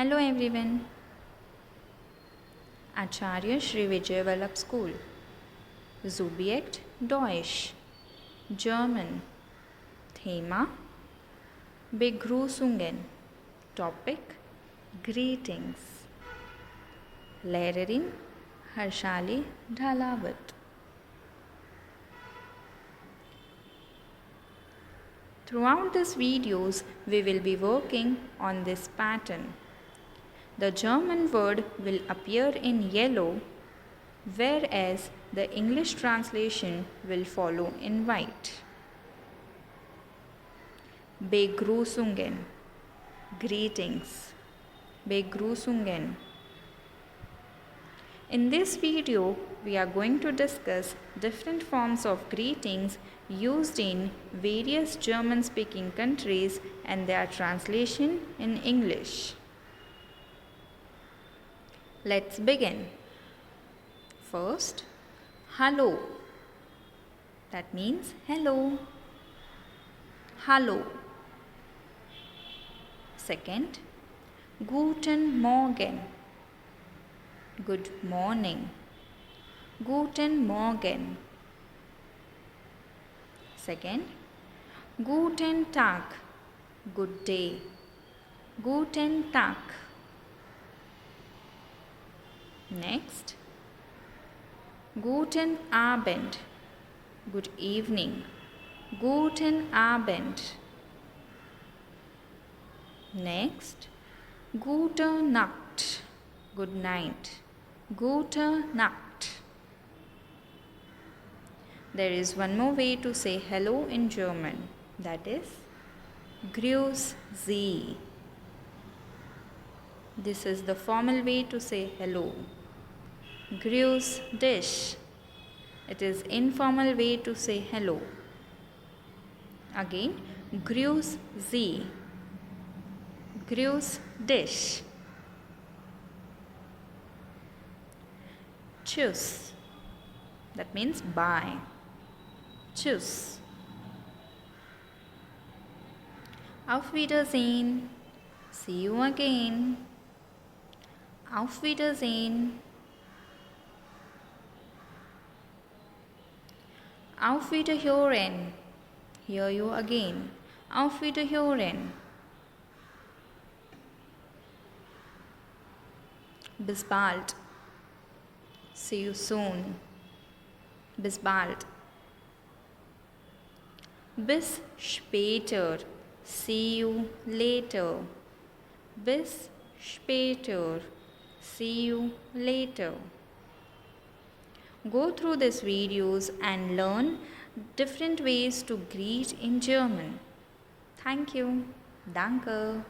Hello everyone. Acharya Shri Vijay Vallabh School. Subject Deutsch. German. Thema Begrüßungen. Topic Greetings. Lehrerin Harshali Dhalawat. Throughout these videos, we will be working on this pattern. The German word will appear in yellow, whereas the English translation will follow in white. Begrüßungen, greetings. Begrüßungen. In this video, we are going to discuss different forms of greetings used in various German-speaking countries and their translation in English. Let's begin. First, hallo. That means hello. Hallo. Second, guten Morgen. Good morning. Guten Morgen. Second, guten Tag. Good day. Guten Tag. Next, guten Abend. Good evening. Guten Abend. Next, gute Nacht. Good night. Gute Nacht. There is one more way to say hello in German, that is Grüß Sie. This is the formal way to say hello. Grüß dich. It is informal way to say hello. Again, Grüß Sie. Grüß dich. Tschüss. That means bye. Tschüss. Auf Wiedersehen. See you again. Auf Wiedersehen. Auf Wiederhören. Hear you again. Auf Wiederhören. Bis bald. See you soon. Bis bald. Bis später. See you later. Bis später. See you later. Go through these videos and learn different ways to greet in German. Thank you. Danke.